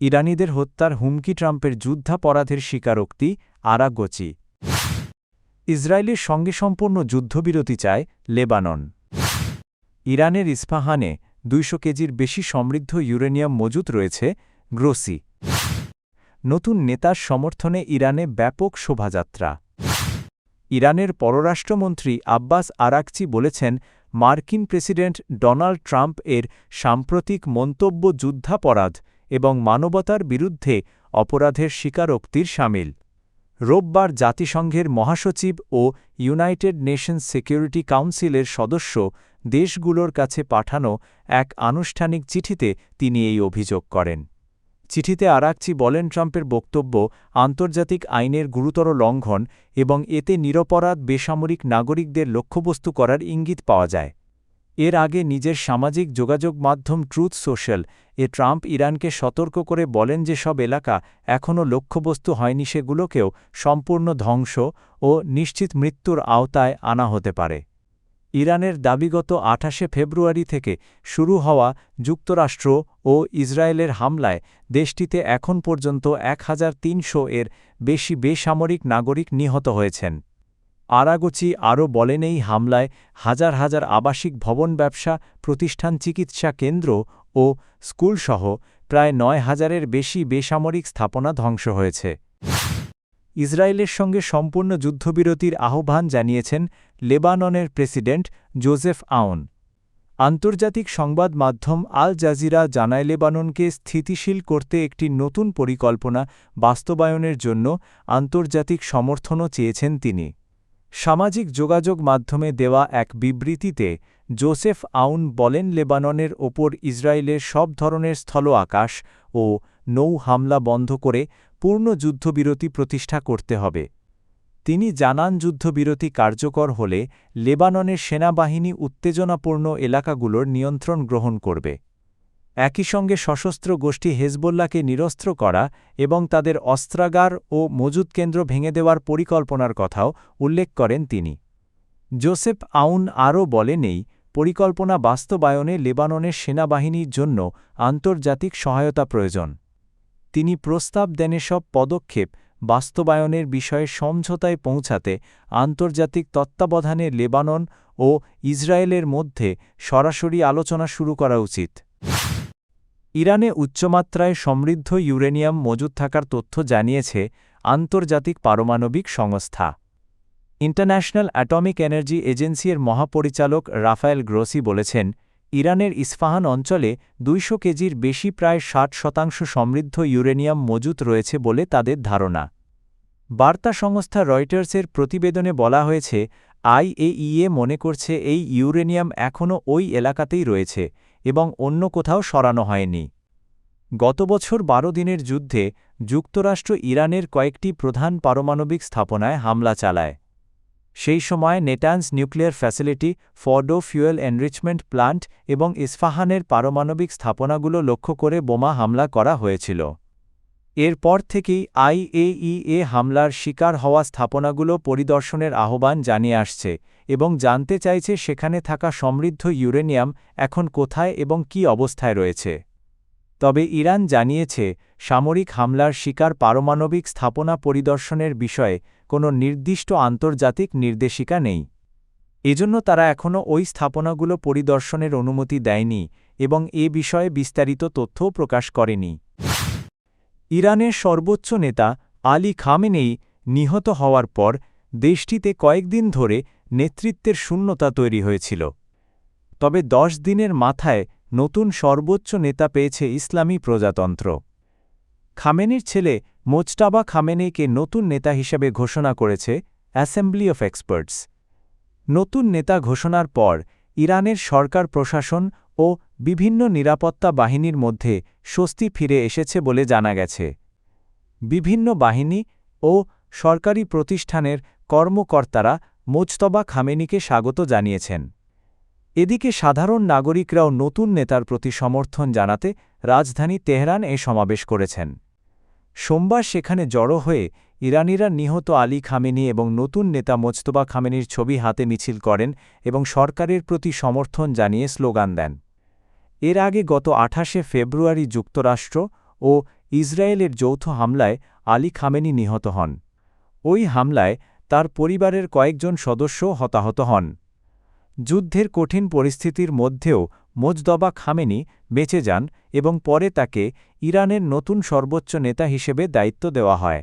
ইরানিদের হত্যার হুমকি ট্রাম্পের যুদ্ধাপরাধের স্বীকারোক্তি আরাগচি। ইসরায়েলের সঙ্গে সম্পূর্ণ যুদ্ধবিরতি চায় লেবানন। ইরানের ইস্পাহানে ২০০ কেজির বেশি সমৃদ্ধ ইউরেনিয়াম মজুত রয়েছে গ্রোসি। নতুন নেতার সমর্থনে ইরানে ব্যাপক শোভাযাত্রা। ইরানের পররাষ্ট্রমন্ত্রী আব্বাস আরাকচি বলেছেন, মার্কিন প্রেসিডেন্ট ডোনাল্ড ট্রাম্প এর সাম্প্রতিক মন্তব্য যুদ্ধাপরাধ এবং মানবতার বিরুদ্ধে অপরাধের স্বীকারোক্তির শামিল। রোববার জাতিসংঘের মহাসচিব ও ইউনাইটেড নেশনস সিকিউরিটি কাউন্সিলের সদস্য দেশগুলোর কাছে পাঠানো এক আনুষ্ঠানিক চিঠিতে তিনি এই অভিযোগ করেন। চিঠিতে আরাকচি বলেন, ট্রাম্পের বক্তব্য আন্তর্জাতিক আইনের গুরুতর লঙ্ঘন এবং এতে নিরপরাধ বেসামরিক নাগরিকদের লক্ষ্যবস্তু করার ইঙ্গিত পাওয়া যায়। এর আগে নিজের সামাজিক যোগাযোগ মাধ্যম ট্রুথ সোশ্যাল এ ট্রাম্প ইরানকে সতর্ক করে বলেন যে সব এলাকা এখনও লক্ষ্যবস্তু হয়নি সেগুলোকেও সম্পূর্ণ ধ্বংস ও নিশ্চিত মৃত্যুর আওতায় আনা হতে পারে। ইরানের দাবিগত ২৮শে ফেব্রুয়ারি থেকে শুরু হওয়া যুক্তরাষ্ট্র ও ইসরায়েলের হামলায় দেশটিতে এখন পর্যন্ত ১৩০০ এর বেশি বেসামরিক নাগরিক নিহত হয়েছেন। আরাগচি আরও বলেন, এই হামলায় হাজার হাজার আবাসিক ভবন, ব্যবসা প্রতিষ্ঠান, চিকিৎসা কেন্দ্র ও স্কুলসহ প্রায় ৯,০০০-এর বেশি বেসামরিক স্থাপনা ধ্বংস হয়েছে। ইসরায়েলের সঙ্গে সম্পূর্ণ যুদ্ধবিরতির আহ্বান জানিয়েছেন লেবাননের প্রেসিডেন্ট জোসেফ আউন। আন্তর্জাতিক সংবাদ মাধ্যম আল জাজিরা জানায়, লেবাননকে স্থিতিশীল করতে একটি নতুন পরিকল্পনা বাস্তবায়নের জন্য আন্তর্জাতিক সমর্থনও চেয়েছেন তিনি। সামাজিক যোগাযোগ মাধ্যমে দেওয়া এক বিবৃতিতে জোসেফ আউন বলেন, লেবাননের ওপর ইসরায়েলের সব ধরনের স্থল, আকাশ ও নৌ হামলা বন্ধ করে পূর্ণ যুদ্ধবিরতি প্রতিষ্ঠা করতে হবে। তিনি জানান, যুদ্ধবিরতি কার্যকর হলে লেবাননের সেনাবাহিনী উত্তেজনাপূর্ণ এলাকাগুলোর নিয়ন্ত্রণ গ্রহণ করবে। একই সঙ্গে সশস্ত্র গোষ্ঠী হেজবোল্লাকে নিরস্ত্র করা এবং তাদের অস্ত্রাগার ও মজুত কেন্দ্র ভেঙে দেওয়ার পরিকল্পনার কথাও উল্লেখ করেন তিনি। জোসেফ আউন আরও বলেন, এই পরিকল্পনা বাস্তবায়নে লেবাননের সেনাবাহিনীর জন্য আন্তর্জাতিক সহায়তা প্রয়োজন। তিনি প্রস্তাব দেন, সব পদক্ষেপ বাস্তবায়নের বিষয়ে সমঝোতায় পৌঁছাতে আন্তর্জাতিক তত্ত্বাবধানে লেবানন ও ইসরায়েলের মধ্যে সরাসরি আলোচনা শুরু করা উচিত। ইরানে উচ্চমাত্রায় সমৃদ্ধ ইউরেনিয়াম মজুত থাকার তথ্য জানিয়েছে আন্তর্জাতিক পারমাণবিক সংস্থা। ইন্টারন্যাশনাল অ্যাটমিক এনার্জি এজেন্সি এর মহাপরিচালক রাফায়েল গ্রোসি বলেছেন, ইরানের ইস্পাহান অঞ্চলে ২০০ কেজির বেশি প্রায় ৬০% সমৃদ্ধ ইউরেনিয়াম মজুত রয়েছে বলে তাদের ধারণা। বার্তা সংস্থা রয়টার্সের প্রতিবেদনে বলা হয়েছে, আইএইএ মনে করছে এই ইউরেনিয়াম এখনও ওই এলাকাতেই রয়েছে এবং অন্য কোথাও সরানো হয়নি। গত বছর ১২ দিনের যুদ্ধে যুক্তরাষ্ট্র ইরানের কয়েকটি প্রধান পারমাণবিক স্থাপনায় হামলা চালায়। সেই সময় Natanz nuclear facility, Fordow fuel enrichment plant এবং ইস্পাহানের পারমাণবিক স্থাপনাগুলো লক্ষ্য করে বোমা হামলা করা হয়েছিল। এরপর থেকেই আইএইএ হামলার শিকার হওয়া স্থাপনাগুলো পরিদর্শনের আহ্বান জানিয়ে আসছে এবং জানতে চাইছে সেখানে থাকা সমৃদ্ধ ইউরেনিয়াম এখন কোথায় এবং কী অবস্থায় রয়েছে। তবে ইরান জানিয়েছে, সামরিক হামলার শিকার পারমাণবিক স্থাপনা পরিদর্শনের বিষয়ে কোনো নির্দিষ্ট আন্তর্জাতিক নির্দেশিকা নেই। এজন্য তারা এখনও ওই স্থাপনাগুলো পরিদর্শনের অনুমতি দেয়নি এবং এ বিষয়ে বিস্তারিত তথ্যও প্রকাশ করেনি। ইরানের সর্বোচ্চ নেতা আলী খামেনেই নিহত হওয়ার পর দেশটিতে কয়েকদিন ধরে নেতৃত্বের শূন্যতা তৈরি হয়েছিল। তবে ১০ দিনের মাথায় নতুন সর্বোচ্চ নেতা পেয়েছে ইসলামী প্রজাতন্ত্র। খামেনির ছেলে মোজতাবা খামেনেইকে নতুন নেতা হিসেবে ঘোষণা করেছে অ্যাসেম্বলি অফ এক্সপার্টস। নতুন নেতা ঘোষণার পর ইরানের সরকার প্রশাসন ও বিভিন্ন নিরাপত্তা বাহিনীর মধ্যে স্বস্তি ফিরে এসেছে বলে জানা গেছে। বিভিন্ন বাহিনী ও সরকারি প্রতিষ্ঠানের কর্মকর্তারা মোজতবা খামেনিকে স্বাগত জানিয়েছেন। এদিকে সাধারণ নাগরিকরাও নতুন নেতার প্রতি সমর্থন জানাতে রাজধানী তেহরান-এ সমাবেশ করেছেন। সোমবার সেখানে জড়ো হয়ে ইরানিরা নিহত আলী খামেনি এবং নতুন নেতা মোজতবা খামেনির ছবি হাতে মিছিল করেন এবং সরকারের প্রতি সমর্থন জানিয়ে স্লোগান দেন। এর আগে গত ২৮শে ফেব্রুয়ারি যুক্তরাষ্ট্র ও ইসরায়েলের যৌথ হামলায় আলী খামেনি নিহত হন। ওই হামলায় তার পরিবারের কয়েকজন সদস্যও হতাহত হন। যুদ্ধের কঠিন পরিস্থিতির মধ্যেও মোজতবা খামেনি বেঁচে যান এবং পরে তাকে ইরানের নতুন সর্বোচ্চ নেতা হিসেবে দায়িত্ব দেওয়া হয়।